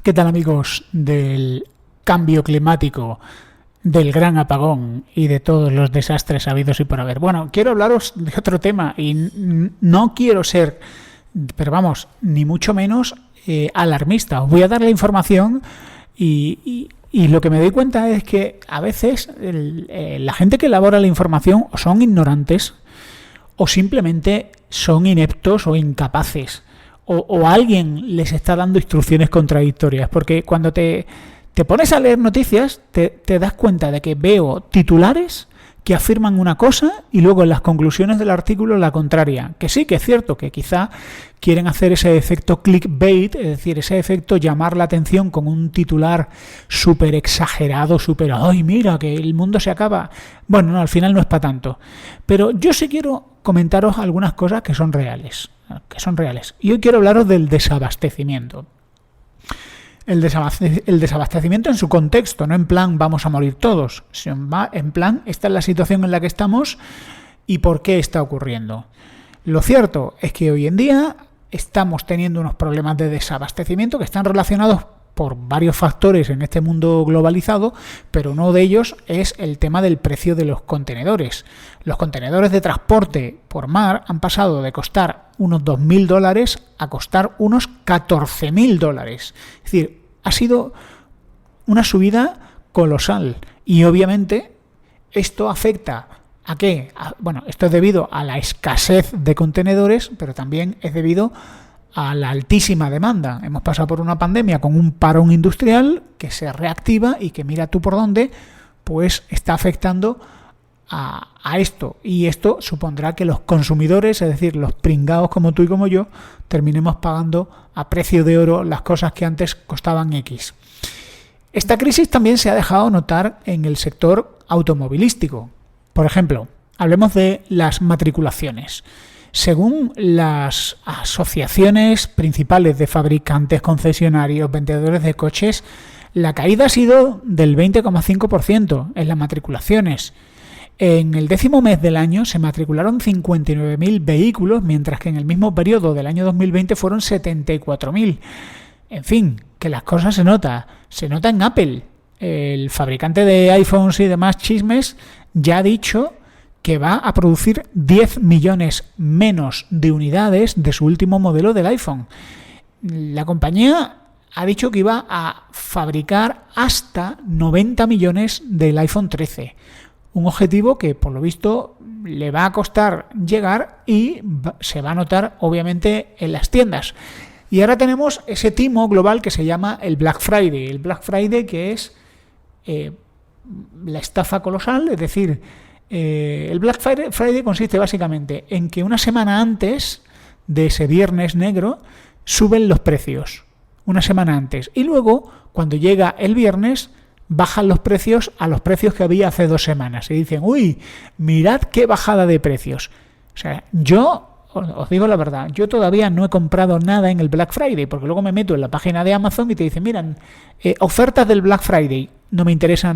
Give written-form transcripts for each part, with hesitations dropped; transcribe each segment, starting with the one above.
¿Qué tal, amigos del cambio climático, del gran apagón y de todos los desastres habidos y por haber? Bueno, quiero hablaros de otro tema y no quiero ser, pero vamos, ni mucho menos alarmista. Os voy a dar la información y lo que me doy cuenta es que a veces la gente que elabora la información o son ignorantes o simplemente son ineptos o incapaces. O alguien les está dando instrucciones contradictorias, porque cuando te pones a leer noticias te das cuenta de que veo titulares que afirman una cosa y luego en las conclusiones del artículo la contraria, que sí que es cierto que quizá quieren hacer ese efecto clickbait, es decir, ese efecto llamar la atención con un titular súper exagerado, súper ¡ay, mira, que el mundo se acaba! Bueno, no, al final no es para tanto. Pero yo sí quiero comentaros algunas cosas que son reales. Y hoy quiero hablaros del desabastecimiento. El desabastecimiento en su contexto, no en plan vamos a morir todos, sino en plan esta es la situación en la que estamos y por qué está ocurriendo. Lo cierto es que hoy en día estamos teniendo unos problemas de desabastecimiento que están relacionados por varios factores en este mundo globalizado, pero uno de ellos es el tema del precio de los contenedores. Los contenedores de transporte por mar han pasado de costar unos $2.000 a costar unos $14.000. Es decir, ha sido una subida colosal y obviamente esto afecta ¿a qué? Bueno, esto es debido a la escasez de contenedores, pero también es debido a la altísima demanda. Hemos pasado por una pandemia con un parón industrial que se reactiva y que mira tú por dónde, pues está afectando a esto. Y esto supondrá que los consumidores, es decir, los pringados como tú y como yo, terminemos pagando a precio de oro las cosas que antes costaban X. Esta crisis también se ha dejado notar en el sector automovilístico. Por ejemplo, hablemos de las matriculaciones. Según las asociaciones principales de fabricantes, concesionarios, vendedores de coches, la caída ha sido del 20,5% en las matriculaciones. En el 10º mes del año se matricularon 59.000 vehículos, mientras que en el mismo periodo del año 2020 fueron 74.000. En fin, que las cosas se nota en Apple. El fabricante de iPhones y demás chismes ya ha dicho que va a producir 10 millones menos de unidades de su último modelo del iPhone. La compañía ha dicho que iba a fabricar hasta 90 millones del iPhone 13. Un objetivo que, por lo visto, le va a costar llegar y se va a notar, obviamente, en las tiendas. Y ahora tenemos ese timo global que se llama el Black Friday. El Black Friday que es la estafa colosal, es decir, el Black Friday consiste básicamente en que una semana antes de ese viernes negro suben los precios, una semana antes, y luego cuando llega el viernes bajan los precios a los precios que había hace 2 semanas y dicen, uy, mirad qué bajada de precios. O sea, yo os digo la verdad, yo todavía no he comprado nada en el Black Friday, porque luego me meto en la página de Amazon y te dicen, miran, ofertas del Black Friday, no me interesa,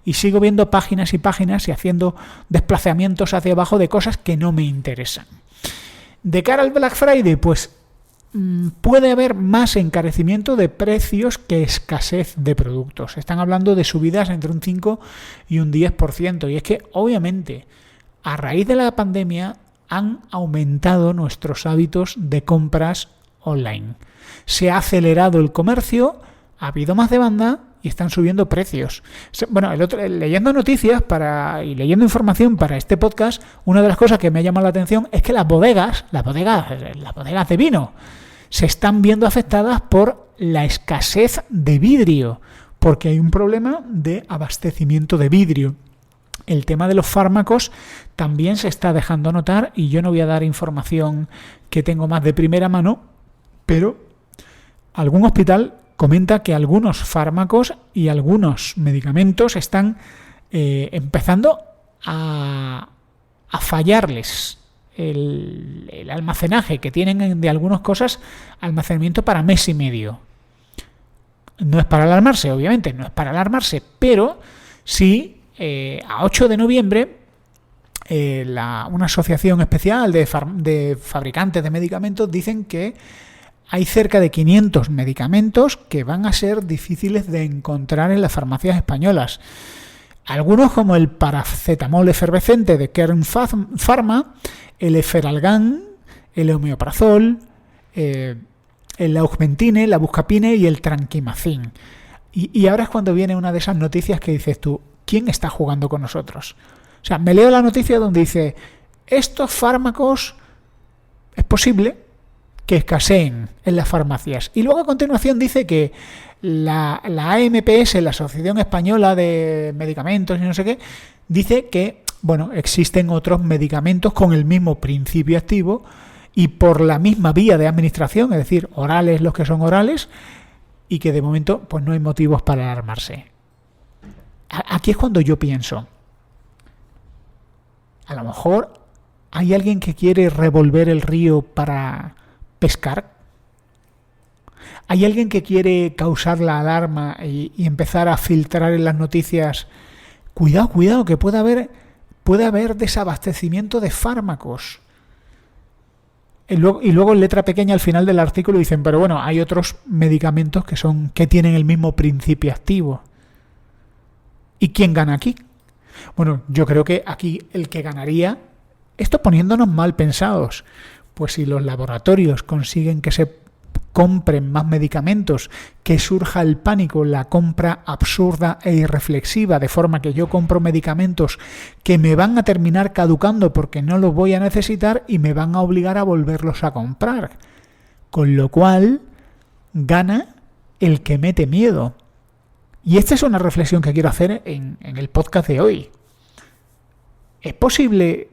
y sigo viendo páginas y páginas y haciendo desplazamientos hacia abajo de cosas que no me interesan. De cara al Black Friday, pues puede haber más encarecimiento de precios que escasez de productos. Están hablando de subidas entre un 5 y un 10%, y es que obviamente a raíz de la pandemia han aumentado nuestros hábitos de compras online. Se ha acelerado el comercio, ha habido más demanda y están subiendo precios. Bueno, leyendo noticias y leyendo información para este podcast, una de las cosas que me ha llamado la atención es que las bodegas de vino se están viendo afectadas por la escasez de vidrio, porque hay un problema de abastecimiento de vidrio. El tema de los fármacos también se está dejando notar y yo no voy a dar información que tengo más de primera mano, pero algún hospital comenta que algunos fármacos y algunos medicamentos están empezando a fallarles el almacenaje que tienen de algunas cosas, almacenamiento para mes y medio. No es para alarmarse, obviamente, pero sí. A 8 de noviembre, una asociación especial de fabricantes de medicamentos dicen que hay cerca de 500 medicamentos que van a ser difíciles de encontrar en las farmacias españolas. Algunos, como el paracetamol efervescente de Kern Pharma, el Efferalgan, el omeprazol, el Augmentine, la Buscapine y el Trankimazin. Y ahora es cuando viene una de esas noticias que dices tú, ¿quién está jugando con nosotros? O sea, me leo la noticia donde dice, estos fármacos es posible que escaseen en las farmacias. Y luego a continuación dice que la AMPS, la Asociación Española de Medicamentos y no sé qué, dice que, bueno, existen otros medicamentos con el mismo principio activo y por la misma vía de administración, es decir, orales los que son orales, y que de momento pues no hay motivos para alarmarse. Aquí es cuando yo pienso, a lo mejor hay alguien que quiere revolver el río para pescar. ¿Hay alguien que quiere causar la alarma y empezar a filtrar en las noticias? Cuidado, que puede haber desabastecimiento de fármacos. Y luego en letra pequeña al final del artículo dicen, pero bueno, hay otros medicamentos que tienen el mismo principio activo. ¿Y quién gana aquí? Bueno, yo creo que aquí el que ganaría, esto poniéndonos mal pensados, pues si los laboratorios consiguen que se compren más medicamentos, que surja el pánico, la compra absurda e irreflexiva, de forma que yo compro medicamentos que me van a terminar caducando porque no los voy a necesitar y me van a obligar a volverlos a comprar. Con lo cual, gana el que mete miedo. Y esta es una reflexión que quiero hacer en el podcast de hoy. ¿Es posible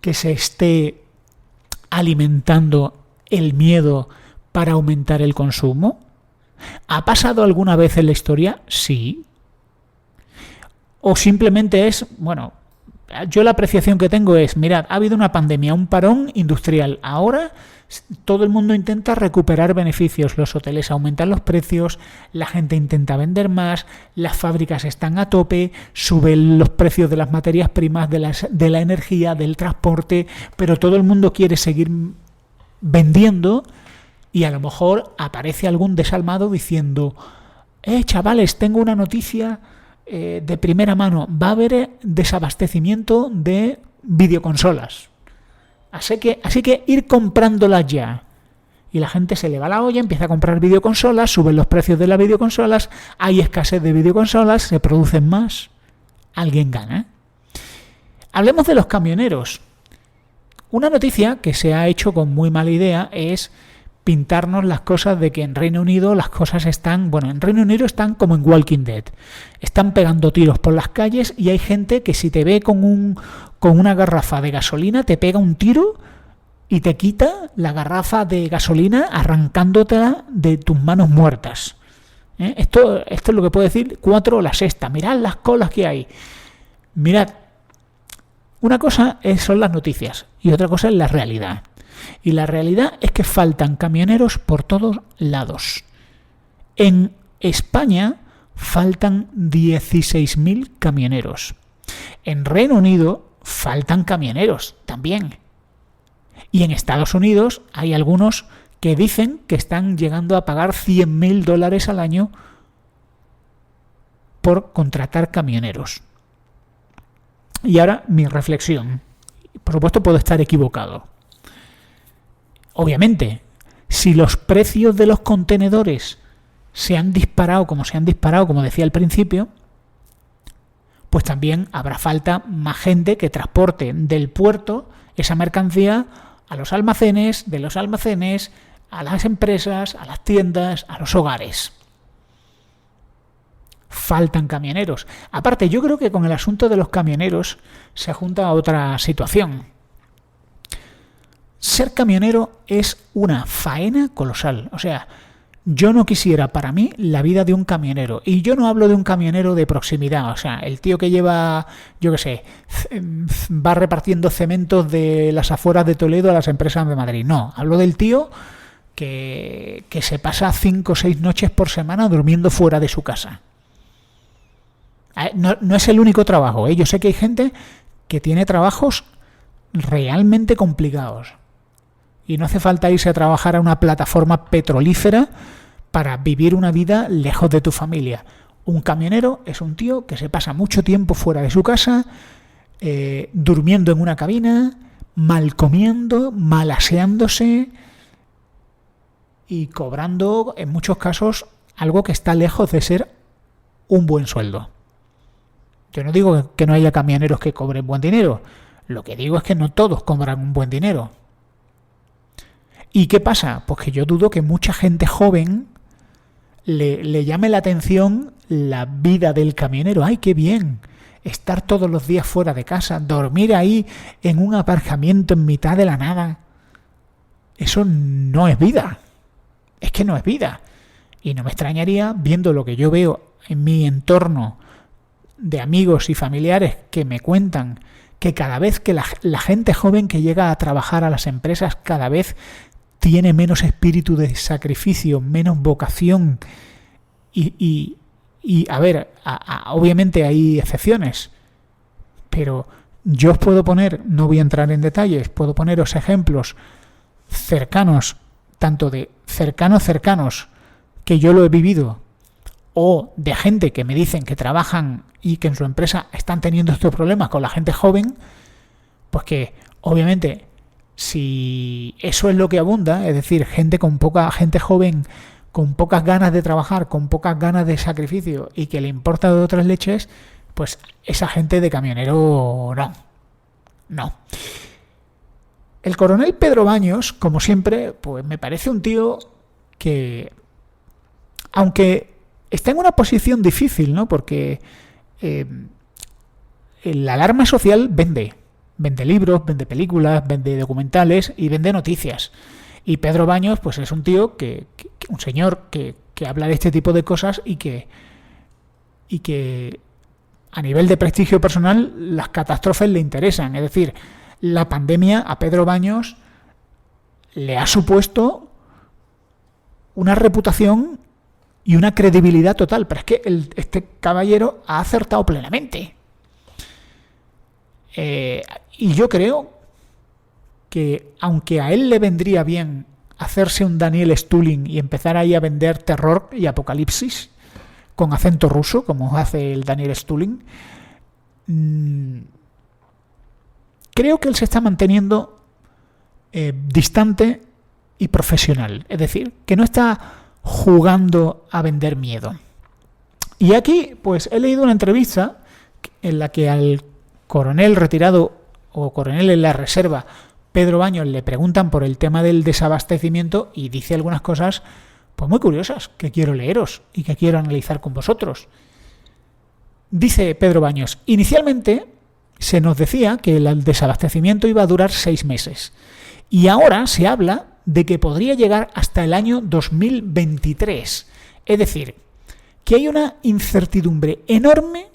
que se esté alimentando el miedo para aumentar el consumo? ¿Ha pasado alguna vez en la historia? Sí. O simplemente es, bueno, yo la apreciación que tengo es, mirad, ha habido una pandemia, un parón industrial. Ahora todo el mundo intenta recuperar beneficios. Los hoteles aumentan los precios, la gente intenta vender más, las fábricas están a tope, suben los precios de las materias primas, de la energía, del transporte, pero todo el mundo quiere seguir vendiendo. Y a lo mejor aparece algún desalmado diciendo, chavales, tengo una noticia de primera mano, va a haber desabastecimiento de videoconsolas. Así que ir comprándolas ya. Y la gente se le va la olla, empieza a comprar videoconsolas, suben los precios de las videoconsolas, hay escasez de videoconsolas, se producen más. Alguien gana. Hablemos de los camioneros. Una noticia que se ha hecho con muy mala idea es pintarnos las cosas de que en Reino Unido las cosas están, bueno, en Reino Unido están como en Walking Dead. Están pegando tiros por las calles y hay gente que si te ve con una garrafa de gasolina te pega un tiro y te quita la garrafa de gasolina arrancándotela de tus manos muertas. Esto es lo que puedo decir 4 o la sexta. Mirad las colas que hay. Mirad, una cosa son las noticias y otra cosa es la realidad. Y la realidad es que faltan camioneros por todos lados. En España faltan 16.000 camioneros. En Reino Unido faltan camioneros también. Y en Estados Unidos hay algunos que dicen que están llegando a pagar $100.000 al año por contratar camioneros. Y ahora mi reflexión. Por supuesto puedo estar equivocado. Obviamente, si los precios de los contenedores se han disparado, como decía al principio, pues también habrá falta más gente que transporte del puerto esa mercancía a los almacenes, de los almacenes, a las empresas, a las tiendas, a los hogares. Faltan camioneros. Aparte, yo creo que con el asunto de los camioneros se junta otra situación. Ser camionero es una faena colosal. O sea, yo no quisiera para mí la vida de un camionero. Y yo no hablo de un camionero de proximidad. O sea, el tío que lleva, yo qué sé, va repartiendo cementos de las afueras de Toledo a las empresas de Madrid. No, hablo del tío que se pasa 5 o 6 noches por semana durmiendo fuera de su casa. No es el único trabajo. Yo sé que hay gente que tiene trabajos realmente complicados. Y no hace falta irse a trabajar a una plataforma petrolífera para vivir una vida lejos de tu familia. Un camionero es un tío que se pasa mucho tiempo fuera de su casa, durmiendo en una cabina, mal comiendo, mal aseándose y cobrando, en muchos casos, algo que está lejos de ser un buen sueldo. Yo no digo que no haya camioneros que cobren buen dinero. Lo que digo es que no todos cobran un buen dinero. ¿Y qué pasa? Pues que yo dudo que mucha gente joven le llame la atención la vida del camionero. ¡Ay, qué bien! Estar todos los días fuera de casa, dormir ahí en un aparcamiento en mitad de la nada. Eso no es vida. Es que no es vida. Y no me extrañaría, viendo lo que yo veo en mi entorno de amigos y familiares que me cuentan que cada vez que la gente joven que llega a trabajar a las empresas cada vez tiene menos espíritu de sacrificio, menos vocación y a ver, obviamente hay excepciones, pero yo os puedo poner, no voy a entrar en detalles, puedo poneros ejemplos cercanos, tanto de cercanos, que yo lo he vivido, o de gente que me dicen que trabajan y que en su empresa están teniendo estos problemas con la gente joven, pues que obviamente si eso es lo que abunda, es decir, gente joven con pocas ganas de trabajar, con pocas ganas de sacrificio y que le importa de otras leches, pues esa gente de camionero no. El coronel Pedro Baños, como siempre, pues me parece un tío que, aunque está en una posición difícil, ¿no? Porque la alarma social vende libros, vende películas, vende documentales y vende noticias. Y Pedro Baños, pues es un tío un señor que habla de este tipo de cosas y que a nivel de prestigio personal las catástrofes le interesan. Es decir, la pandemia a Pedro Baños le ha supuesto una reputación y una credibilidad total, pero es que este caballero ha acertado plenamente. Y yo creo que aunque a él le vendría bien hacerse un Daniel Stulin y empezar ahí a vender terror y apocalipsis con acento ruso, como hace el Daniel Stulin, creo que él se está manteniendo distante y profesional. Es decir, que no está jugando a vender miedo. Y aquí, pues he leído una entrevista en la que al coronel retirado o coronel en la reserva Pedro Baños le preguntan por el tema del desabastecimiento y dice algunas cosas pues muy curiosas que quiero leeros y que quiero analizar con vosotros. Dice Pedro Baños: inicialmente se nos decía que el desabastecimiento iba a durar 6 meses y ahora se habla de que podría llegar hasta el año 2023. Es decir, que hay una incertidumbre enorme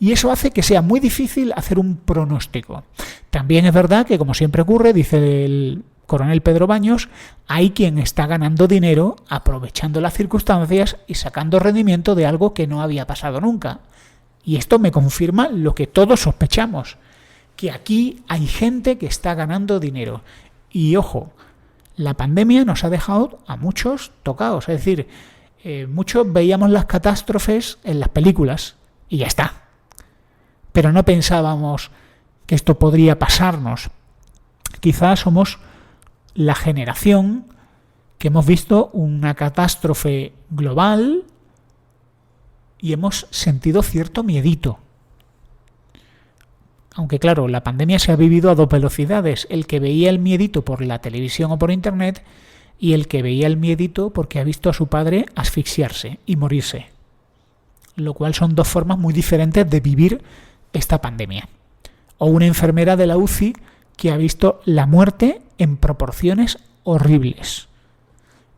y eso hace que sea muy difícil hacer un pronóstico. También es verdad que, como siempre ocurre, dice el coronel Pedro Baños, hay quien está ganando dinero aprovechando las circunstancias y sacando rendimiento de algo que no había pasado nunca. Y esto me confirma lo que todos sospechamos, que aquí hay gente que está ganando dinero. Y ojo, la pandemia nos ha dejado a muchos tocados. Es decir, muchos veíamos las catástrofes en las películas y ya está. Pero no pensábamos que esto podría pasarnos. Quizás somos la generación que hemos visto una catástrofe global y hemos sentido cierto miedito. Aunque claro, la pandemia se ha vivido a 2 velocidades. El que veía el miedito por la televisión o por internet y el que veía el miedito porque ha visto a su padre asfixiarse y morirse. Lo cual son 2 formas muy diferentes de vivir esta pandemia. O una enfermera de la UCI que ha visto la muerte en proporciones horribles.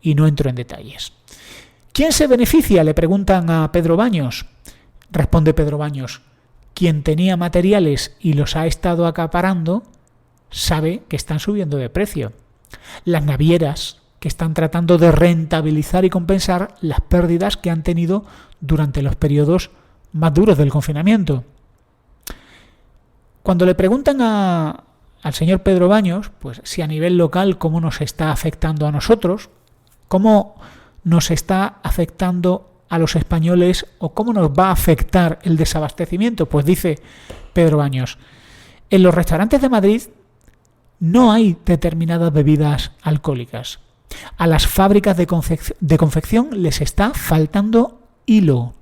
Y no entro en detalles. ¿Quién se beneficia?, le preguntan a Pedro Baños. Responde Pedro Baños: quien tenía materiales y los ha estado acaparando sabe que están subiendo de precio. Las navieras, que están tratando de rentabilizar y compensar las pérdidas que han tenido durante los periodos más duros del confinamiento. Cuando le preguntan a al señor Pedro Baños, pues si a nivel local cómo nos está afectando a nosotros, cómo nos está afectando a los españoles o cómo nos va a afectar el desabastecimiento. Pues dice Pedro Baños, en los restaurantes de Madrid no hay determinadas bebidas alcohólicas. A las fábricas de confección les está faltando hilo.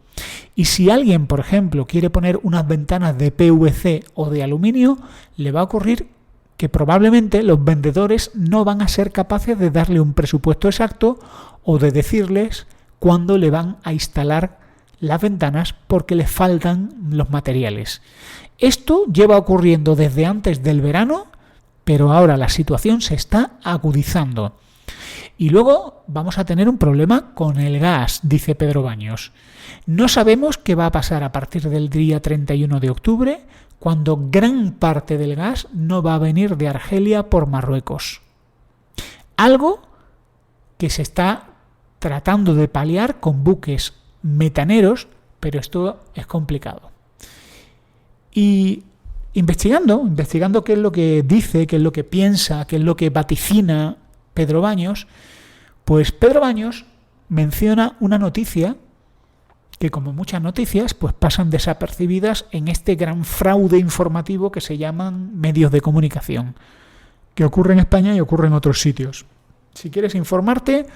Y si alguien, por ejemplo, quiere poner unas ventanas de PVC o de aluminio, le va a ocurrir que probablemente los vendedores no van a ser capaces de darle un presupuesto exacto o de decirles cuándo le van a instalar las ventanas porque les faltan los materiales. Esto lleva ocurriendo desde antes del verano, pero ahora la situación se está agudizando. Y luego vamos a tener un problema con el gas, dice Pedro Baños. No sabemos qué va a pasar a partir del día 31 de octubre, cuando gran parte del gas no va a venir de Argelia por Marruecos. Algo que se está tratando de paliar con buques metaneros, pero esto es complicado. Y investigando qué es lo que dice, qué es lo que piensa, qué es lo que vaticina Pedro Baños, pues Pedro Baños menciona una noticia que, como muchas noticias, pues pasan desapercibidas en este gran fraude informativo que se llaman medios de comunicación, que ocurre en España y ocurre en otros sitios. Si quieres informarte,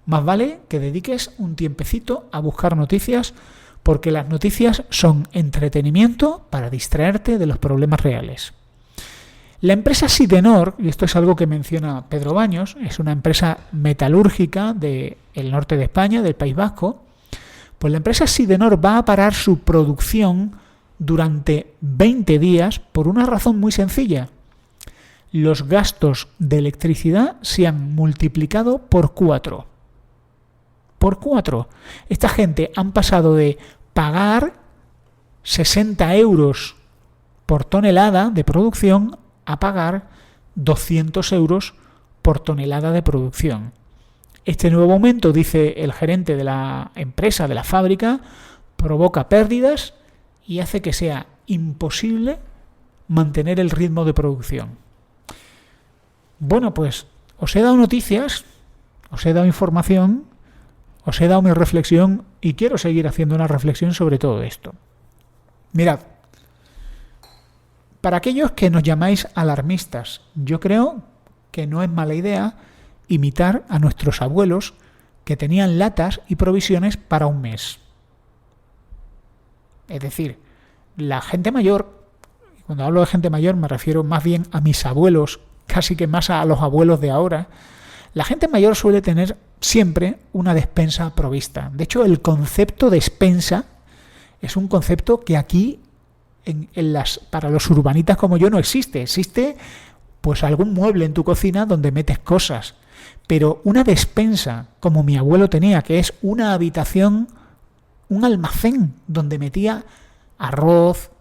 más vale que dediques un tiempecito a buscar noticias, porque las noticias son entretenimiento para distraerte de los problemas reales. La empresa Sidenor, y esto es algo que menciona Pedro Baños, es una empresa metalúrgica del norte de España, del País Vasco. Pues la empresa Sidenor va a parar su producción durante 20 días por una razón muy sencilla. Los gastos de electricidad se han multiplicado por 4. Por 4. Esta gente han pasado de pagar 60 euros por tonelada de producción a pagar 200 euros por tonelada de producción. Este nuevo aumento, dice el gerente de la empresa, de la fábrica, provoca pérdidas y hace que sea imposible mantener el ritmo de producción. Bueno, pues os he dado noticias, os he dado información, os he dado mi reflexión y quiero seguir haciendo una reflexión sobre todo esto. Mirad, para aquellos que nos llamáis alarmistas, yo creo que no es mala idea imitar a nuestros abuelos que tenían latas y provisiones para un mes. Es decir, la gente mayor, cuando hablo de gente mayor me refiero más bien a mis abuelos, casi que más a los abuelos de ahora. La gente mayor suele tener siempre una despensa provista. De hecho, el concepto despensa es un concepto que aquí para los urbanitas como yo no existe. Existe pues algún mueble en tu cocina donde metes cosas. Pero una despensa, como mi abuelo tenía, que es una habitación, un almacén donde metía arroz,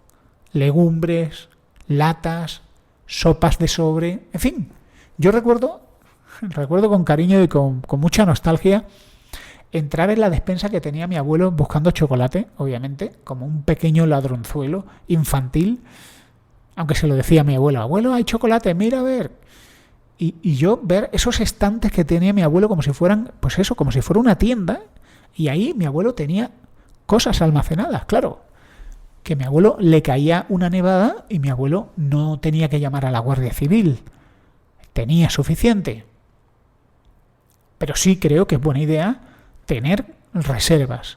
legumbres, latas, sopas de sobre, en fin. Yo recuerdo con cariño y con mucha nostalgia entrar en la despensa que tenía mi abuelo buscando chocolate, obviamente, como un pequeño ladronzuelo infantil, aunque se lo decía a mi abuelo, abuelo, hay chocolate, mira a ver. Y yo ver esos estantes que tenía mi abuelo como si fueran, pues eso, como si fuera una tienda, y ahí mi abuelo tenía cosas almacenadas, claro, que a mi abuelo le caía una nevada y mi abuelo no tenía que llamar a la Guardia Civil, tenía suficiente. Pero sí creo que es buena idea tener reservas,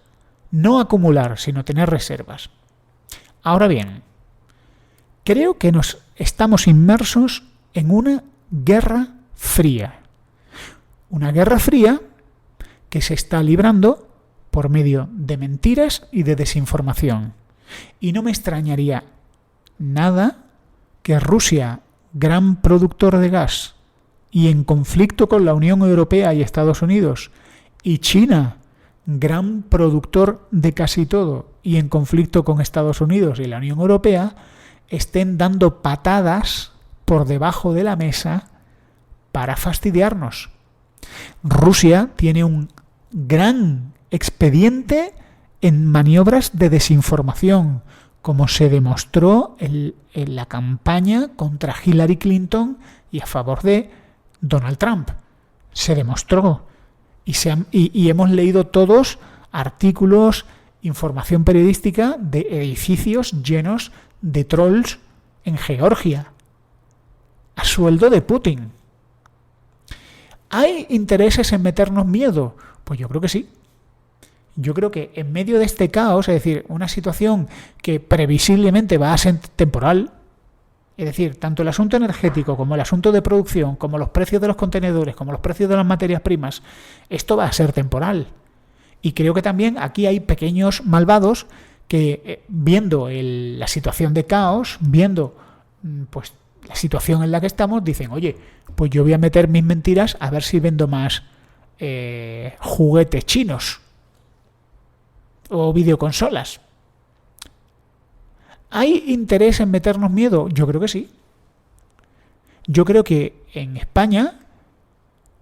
no acumular, sino tener reservas. Ahora bien, creo que nos estamos inmersos en una guerra fría. Una guerra fría que se está librando por medio de mentiras y de desinformación. Y no me extrañaría nada que Rusia, gran productor de gas, y en conflicto con la Unión Europea y Estados Unidos, y China, gran productor de casi todo, y en conflicto con Estados Unidos y la Unión Europea, estén dando patadas por debajo de la mesa para fastidiarnos. Rusia tiene un gran expediente en maniobras de desinformación, como se demostró en la campaña contra Hillary Clinton y a favor de Donald Trump. Se demostró. Y hemos leído todos artículos, información periodística de edificios llenos de trolls en Georgia, a sueldo de Putin. ¿Hay intereses en meternos miedo? Pues yo creo que sí. Yo creo que en medio de este caos, es decir, una situación que previsiblemente va a ser temporal, es decir, tanto el asunto energético como el asunto de producción, como los precios de los contenedores, como los precios de las materias primas, esto va a ser temporal. Y creo que también aquí hay pequeños malvados que viendo la situación de caos, viendo pues la situación en la que estamos, dicen, oye, pues yo voy a meter mis mentiras a ver si vendo más juguetes chinos o videoconsolas. ¿Hay interés en meternos miedo? Yo creo que sí. Yo creo que en España,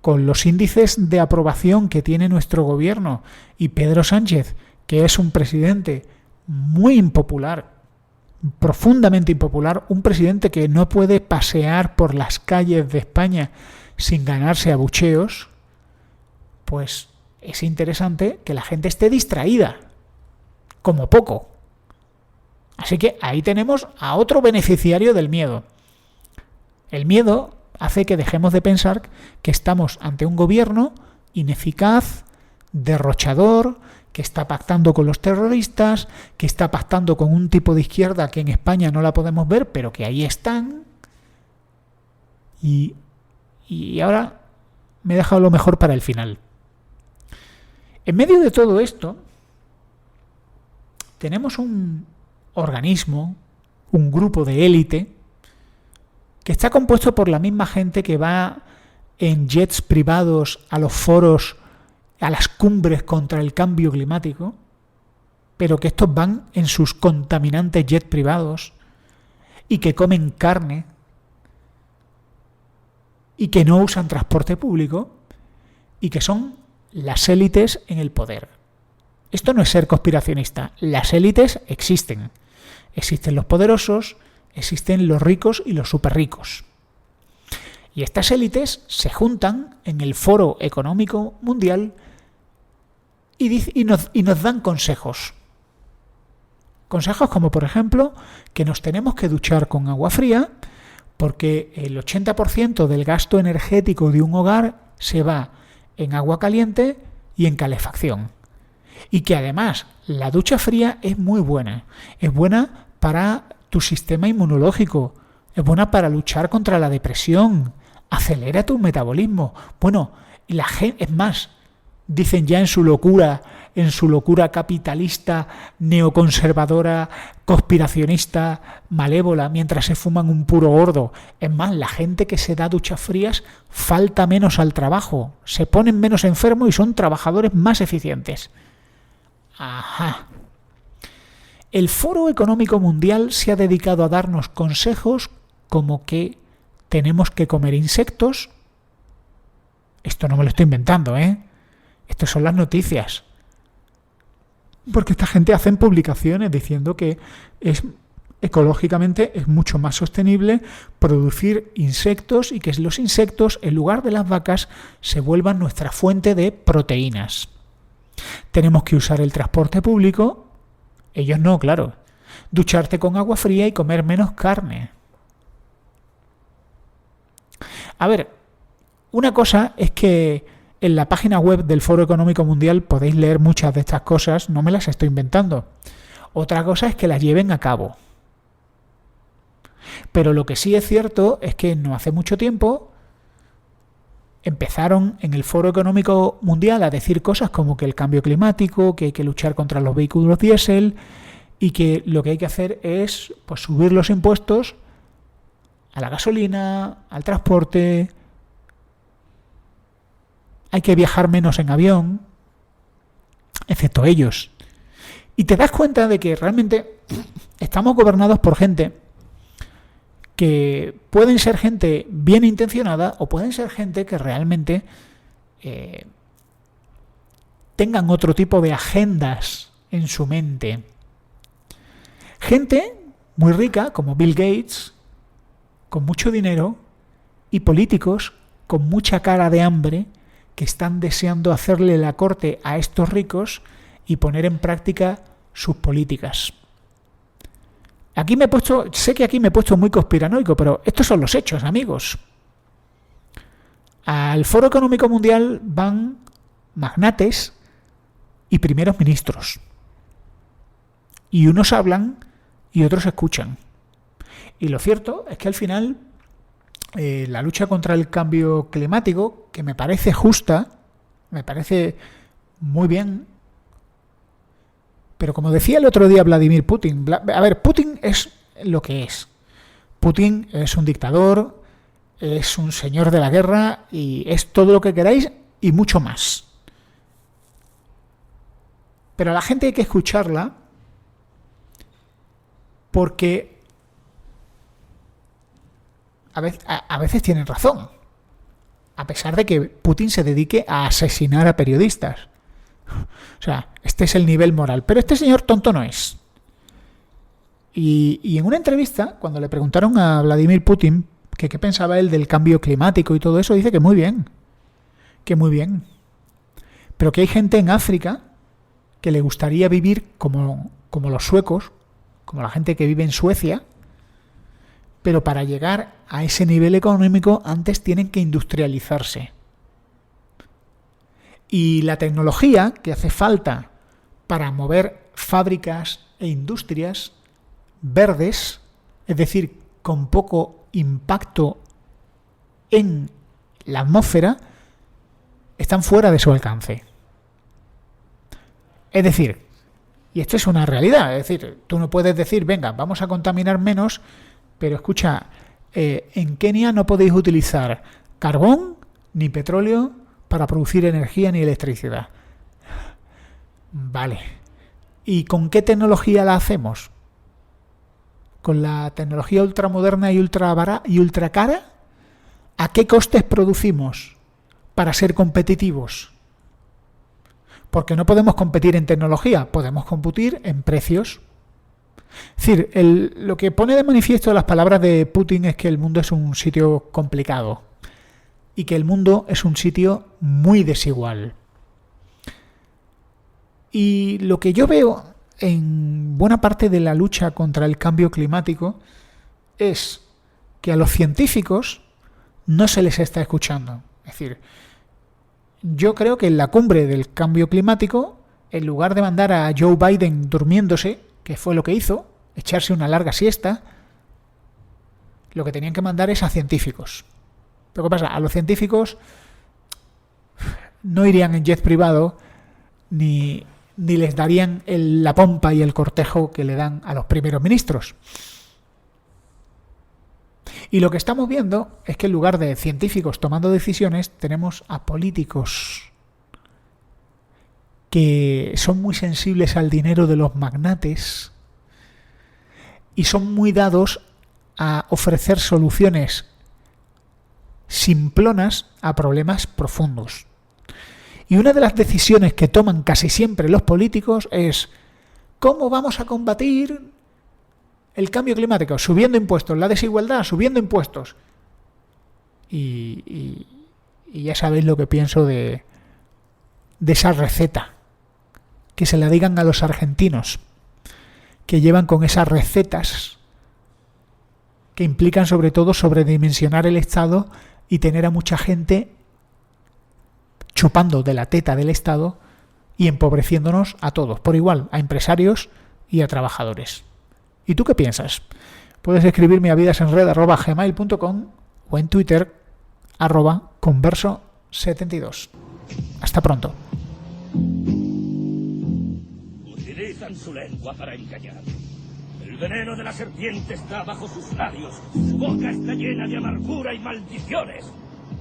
con los índices de aprobación que tiene nuestro gobierno y Pedro Sánchez, que es un presidente muy impopular, profundamente impopular, un presidente que no puede pasear por las calles de España sin ganarse abucheos, pues es interesante que la gente esté distraída, como poco. Así que ahí tenemos a otro beneficiario del miedo. El miedo hace que dejemos de pensar que estamos ante un gobierno ineficaz, derrochador, que está pactando con los terroristas, que está pactando con un tipo de izquierda que en España no la podemos ver, pero que ahí están. Y ahora me he dejado lo mejor para el final. En medio de todo esto, tenemos un organismo, un grupo de élite, que está compuesto por la misma gente que va en jets privados a los foros, a las cumbres contra el cambio climático, pero que estos van en sus contaminantes jets privados y que comen carne y que no usan transporte público y que son las élites en el poder. Esto no es ser conspiracionista. Las élites existen. Existen los poderosos, existen los ricos y los superricos. Y estas élites se juntan en el Foro Económico Mundial y nos dan consejos. Consejos como, por ejemplo, que nos tenemos que duchar con agua fría porque el 80% del gasto energético de un hogar se va en agua caliente y en calefacción. Y que además la ducha fría es muy buena. Es buena para tu sistema inmunológico. Es buena para luchar contra la depresión. Acelera tu metabolismo. Bueno, la gente, es más, dicen ya en su locura capitalista, neoconservadora, conspiracionista, malévola, mientras se fuman un puro gordo. Es más, la gente que se da duchas frías falta menos al trabajo, se ponen menos enfermos y son trabajadores más eficientes. Ajá. El Foro Económico Mundial se ha dedicado a darnos consejos como que tenemos que comer insectos. Esto no me lo estoy inventando, ¿eh? Estas son las noticias. Porque esta gente hace publicaciones diciendo que ecológicamente es mucho más sostenible producir insectos y que los insectos, en lugar de las vacas, se vuelvan nuestra fuente de proteínas. Tenemos que usar el transporte público. Ellos no, claro. Ducharte con agua fría y comer menos carne. A ver, una cosa es que en la página web del Foro Económico Mundial podéis leer muchas de estas cosas, no me las estoy inventando. Otra cosa es que las lleven a cabo. Pero lo que sí es cierto es que no hace mucho tiempo empezaron en el Foro Económico Mundial a decir cosas como que el cambio climático, que hay que luchar contra los vehículos diésel y que lo que hay que hacer es pues, subir los impuestos a la gasolina, al transporte. Hay que viajar menos en avión, excepto ellos. Y te das cuenta de que realmente estamos gobernados por gente que pueden ser gente bien intencionada o pueden ser gente que realmente tengan otro tipo de agendas en su mente. gente muy rica, como Bill Gates, con mucho dinero, y políticos con mucha cara de hambre que están deseando hacerle la corte a estos ricos y poner en práctica sus políticas. Sé que aquí me he puesto muy conspiranoico, pero estos son los hechos, amigos. Al Foro Económico Mundial van magnates y primeros ministros. Y unos hablan y otros escuchan. Y lo cierto es que al final la lucha contra el cambio climático, que me parece justa, me parece muy bien, pero como decía el otro día Vladimir Putin, Putin es lo que es. Putin es un dictador, es un señor de la guerra y es todo lo que queráis y mucho más. Pero a la gente hay que escucharla porque a veces tienen razón, a pesar de que Putin se dedique a asesinar a periodistas. O sea, este es el nivel moral. Pero este señor tonto no es. Y en una entrevista, cuando le preguntaron a Vladimir Putin que qué pensaba él del cambio climático y todo eso, dice que muy bien. Que muy bien. Pero que hay gente en África que le gustaría vivir como los suecos, como la gente que vive en Suecia, pero para llegar a ese nivel económico antes tienen que industrializarse. Y la tecnología que hace falta para mover fábricas e industrias verdes, es decir, con poco impacto en la atmósfera, están fuera de su alcance. Es decir, y esto es una realidad, es decir, tú no puedes decir, venga, vamos a contaminar menos, pero escucha, en Kenia no podéis utilizar carbón ni petróleo para producir energía ni electricidad. Vale. ¿Y con qué tecnología la hacemos? ¿Con la tecnología ultramoderna y ultra cara? ¿A qué costes producimos para ser competitivos? Porque no podemos competir en tecnología, podemos competir en precios. Es decir, lo que pone de manifiesto las palabras de Putin es que el mundo es un sitio complicado y que el mundo es un sitio muy desigual. Y lo que yo veo en buena parte de la lucha contra el cambio climático es que a los científicos no se les está escuchando. Es decir, yo creo que en la cumbre del cambio climático, en lugar de mandar a Joe Biden durmiéndose, que fue lo que hizo, echarse una larga siesta, lo que tenían que mandar es a científicos. Pero ¿qué pasa? A los científicos no irían en jet privado ni les darían la pompa y el cortejo que le dan a los primeros ministros. Y lo que estamos viendo es que en lugar de científicos tomando decisiones, tenemos a políticos que son muy sensibles al dinero de los magnates y son muy dados a ofrecer soluciones simplonas a problemas profundos. Y una de las decisiones que toman casi siempre los políticos es ¿cómo vamos a combatir el cambio climático? Subiendo impuestos, la desigualdad, subiendo impuestos. Y ya sabéis lo que pienso de esa receta. Que se la digan a los argentinos, que llevan con esas recetas que implican sobre todo sobredimensionar el Estado y tener a mucha gente chupando de la teta del Estado y empobreciéndonos a todos, por igual, a empresarios y a trabajadores. ¿Y tú qué piensas? Puedes escribirme a vidasenred@gmail.com o en Twitter @converso72. Hasta pronto. Utilizan su lengua para engañar. El veneno de la serpiente está bajo sus labios. Su boca está llena de amargura y maldiciones.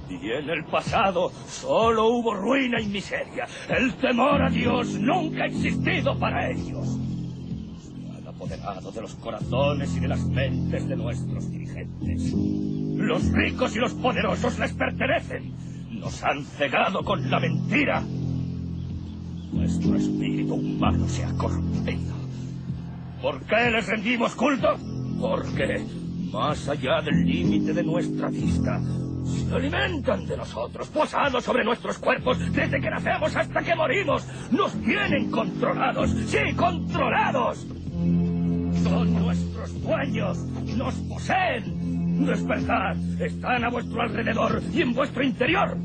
Y en el pasado solo hubo ruina y miseria. El temor a Dios nunca ha existido para ellos. Se han apoderado de los corazones y de las mentes de nuestros dirigentes. Los ricos y los poderosos les pertenecen. Nos han cegado con la mentira. Nuestro espíritu humano se ha corrompido. ¿Por qué les rendimos culto? Porque, más allá del límite de nuestra vista, se alimentan de nosotros, posados sobre nuestros cuerpos desde que nacemos hasta que morimos. Nos tienen controlados, sí, controlados. Son nuestros dueños, nos poseen. Despertad, están a vuestro alrededor y en vuestro interior.